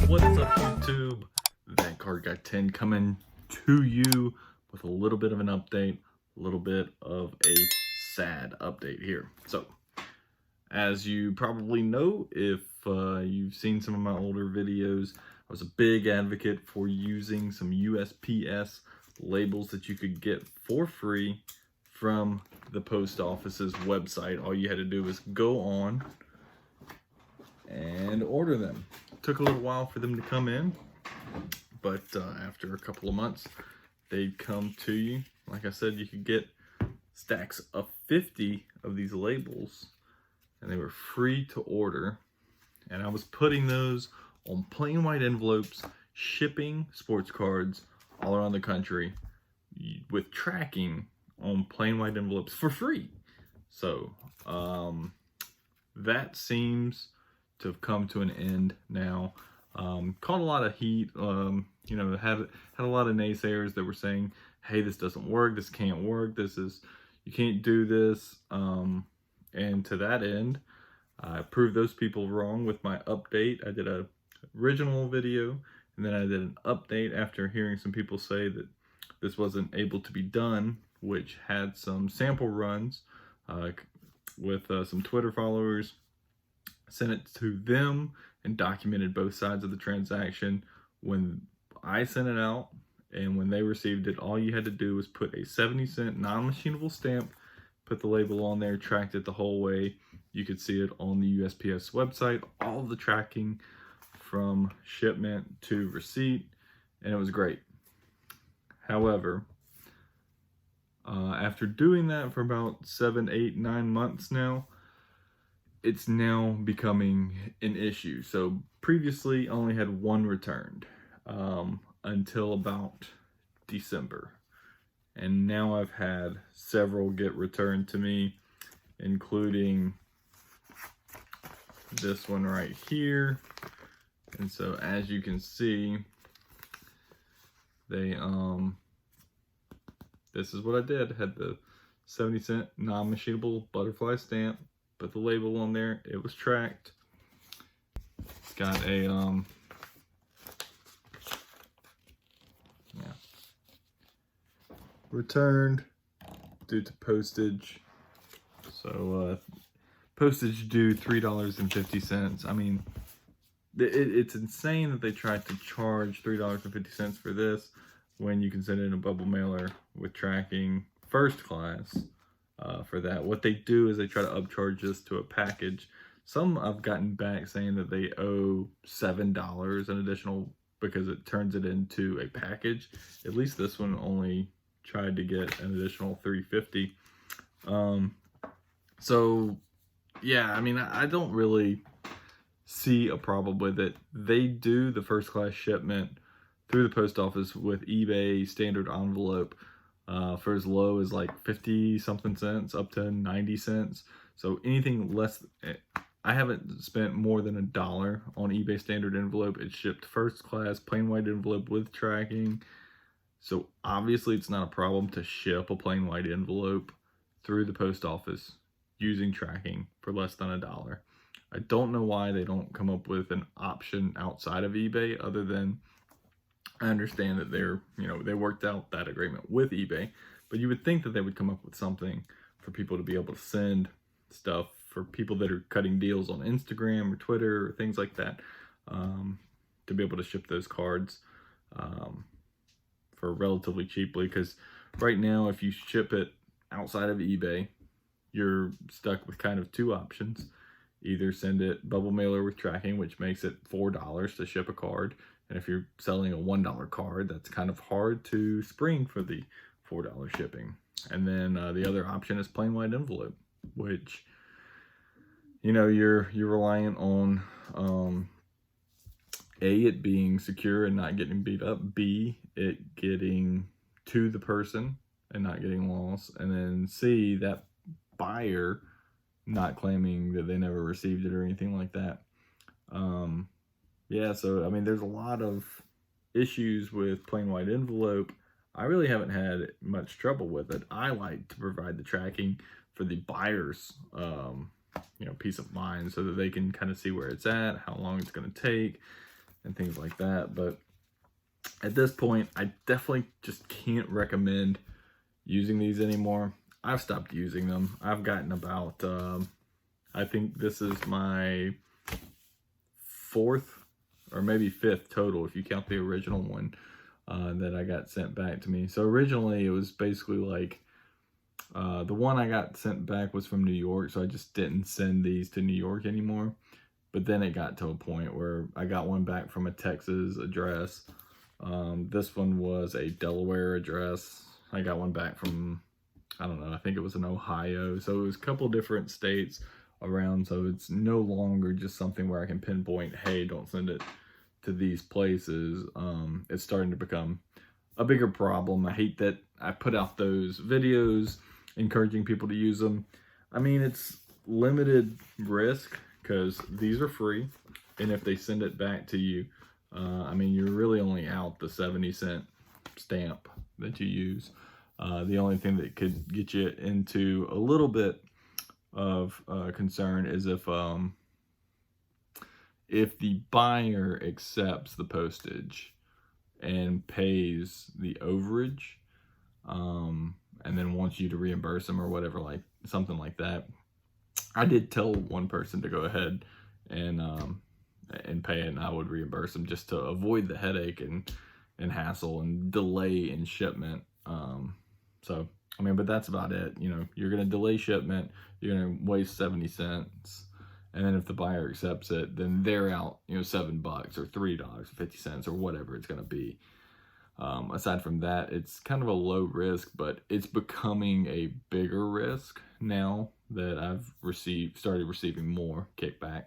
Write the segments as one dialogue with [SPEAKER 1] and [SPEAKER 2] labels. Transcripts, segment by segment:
[SPEAKER 1] What is up, YouTube? That Card Guy 10 coming to you with a little bit of an update, a little bit of a sad update here. So, as you probably know, if you've seen some of my older videos, I was a big advocate for using some USPS labels that you could get for free from the post office's website. All you had to do was go on and order them. Took a little while for them to come in, but after a couple of months, they'd come to you. Like I said, you could get stacks of 50 of these labels, and they were free to order. And I was putting those on plain white envelopes, shipping sports cards all around the country with tracking on plain white envelopes for free. So that seems to have come to an end now. Caught a lot of heat. Had a lot of naysayers that were saying, hey, this doesn't work, this can't work, you can't do this. And to that end, I proved those people wrong with my update. I did a original video, and then I did an update after hearing some people say that this wasn't able to be done, which had some sample runs with some Twitter followers. Sent it to them and documented both sides of the transaction. When I sent it out and when they received it, all you had to do was put a 70-cent non-machinable stamp, put the label on there, tracked it the whole way. You could see it on the USPS website, all the tracking from shipment to receipt, and it was great. However, after doing that for about 7, 8, 9 months now, it's now becoming an issue. So previously I only had one returned until about December. And now I've had several get returned to me, including this one right here. And so as you can see, they this is what I did. Had the 70-cent non-machinable butterfly stamp, put the label on there, it was tracked. It's got a returned due to postage. So postage due $3.50. I mean, it's insane that they tried to charge $3.50 for this when you can send it in a bubble mailer with tracking first class. For that, what they do is they try to upcharge this to a package. Some I've gotten back saying that they owe $7 an additional because it turns it into a package. At least this one only tried to get an additional $3.50. So yeah, I mean, I don't really see a problem with it. They do the first class shipment through the post office with eBay standard envelope for as low as like 50 something cents up to 90 cents. So anything less, I haven't spent more than $1 on eBay standard envelope. It's shipped first class, plain white envelope with tracking. So obviously it's not a problem to ship a plain white envelope through the post office using tracking for less than $1. I don't know why they don't come up with an option outside of eBay, other than I understand that they worked out that agreement with eBay, but you would think that they would come up with something for people to be able to send stuff for people that are cutting deals on Instagram or Twitter or things like that, to be able to ship those cards for relatively cheaply. Because right now, if you ship it outside of eBay, you're stuck with kind of two options. Either send it bubble mailer with tracking, which makes it $4 to ship a card. And if you're selling a $1 card, that's kind of hard to spring for the $4 shipping. And then the other option is plain white envelope, which, you're reliant on A, it being secure and not getting beat up, B, it getting to the person and not getting lost, and then C, that buyer not claiming that they never received it or anything like that. Yeah, so I mean, there's a lot of issues with plain white envelope. I really haven't had much trouble with it. I like to provide the tracking for the buyer's peace of mind, so that they can kind of see where it's at, how long it's going to take, and things like that. But at this point, I definitely just can't recommend using these anymore. I've stopped using them. I've gotten about, I think this is my 4th or maybe 5th total if you count the original one that I got sent back to me. So originally it was basically like, the one I got sent back was from New York, so I just didn't send these to New York anymore. But then it got to a point where I got one back from a Texas address. This one was a Delaware address. I got one back from, I don't know, I think it was in Ohio. So it was a couple different states around. So it's no longer just something where I can pinpoint, hey, don't send it to these places. It's starting to become a bigger problem. I hate that I put out those videos encouraging people to use them. I mean, it's limited risk because these are free. And if they send it back to you, I mean, you're really only out the 70-cent stamp that you use. The only thing that could get you into a little bit of concern is if the buyer accepts the postage and pays the overage, and then wants you to reimburse them or whatever, like something like that. I did tell one person to go ahead and pay it, and I would reimburse them just to avoid the headache and hassle and delay in shipment. So I mean, but that's about it. You know, you're gonna delay shipment, you're gonna waste 70 cents. And then if the buyer accepts it, then they're out, you know, $7 or $3.50 or whatever it's going to be. Aside from that, it's kind of a low risk, but it's becoming a bigger risk now that I've started receiving more kickback.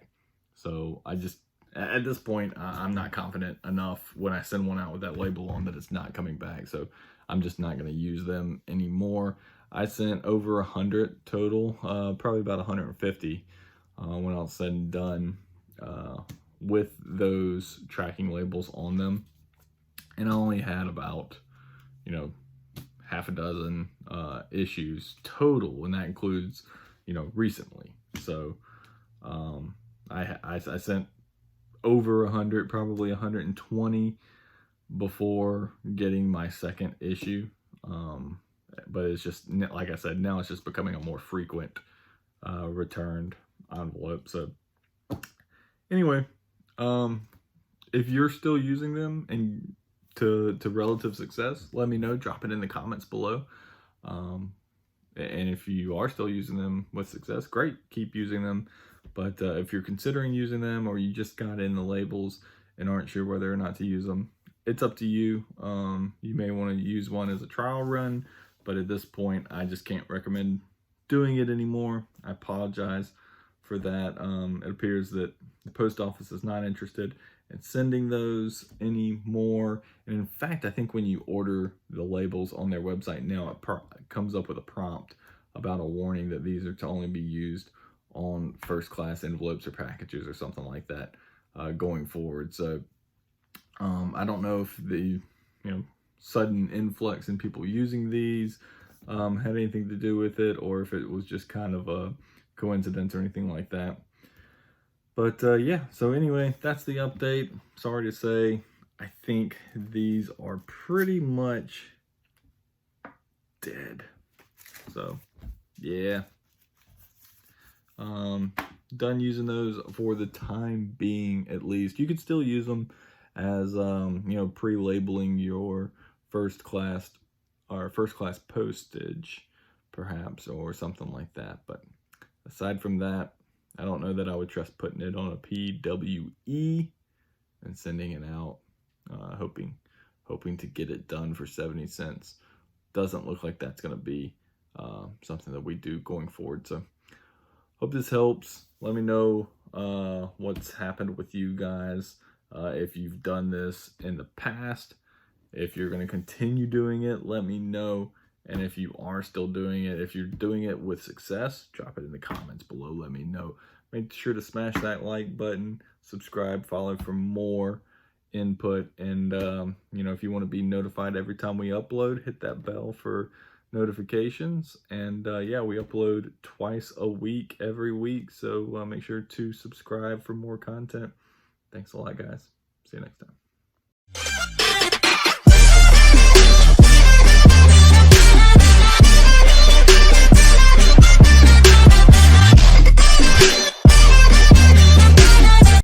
[SPEAKER 1] So I just, at this point, I'm not confident enough when I send one out with that label on that it's not coming back. So I'm just not going to use them anymore. I sent over 100 total, probably about 150. When all said and done, with those tracking labels on them. And I only had about, you know, half a dozen issues total, and that includes, you know, recently. So I sent over 100, probably 120 before getting my second issue. But it's just, like I said, now it's just becoming a more frequent returned envelope. So anyway, if you're still using them and to relative success, let me know. Drop it in the comments below. And if you are still using them with success, great, keep using them. But if you're considering using them, or you just got in the labels and aren't sure whether or not to use them, it's up to you. You may want to use one as a trial run, but at this point, I just can't recommend doing it anymore. I apologize for that. It appears that the post office is not interested in sending those anymore. And in fact, I think when you order the labels on their website now, it comes up with a prompt about a warning that these are to only be used on first-class envelopes or packages or something like that going forward. So I don't know if the sudden influx in people using these had anything to do with it, or if it was just kind of a coincidence or anything like that. But yeah, so anyway, that's the update. Sorry to say, I think these are pretty much dead. So yeah, done using those for the time being, at least. You could still use them as pre-labeling your first class postage, perhaps, or something like that. But aside from that, I don't know that I would trust putting it on a PWE and sending it out, hoping to get it done for 70 cents. Doesn't look like that's going to be something that we do going forward. So hope this helps. Let me know what's happened with you guys, if you've done this in the past. If you're going to continue doing it, let me know. And if you are still doing it, if you're doing it with success, drop it in the comments below. Let me know. Make sure to smash that like button, subscribe, follow for more input. And, if you want to be notified every time we upload, hit that bell for notifications. And yeah, we upload twice a week, every week. So make sure to subscribe for more content. Thanks a lot, guys. See you next time.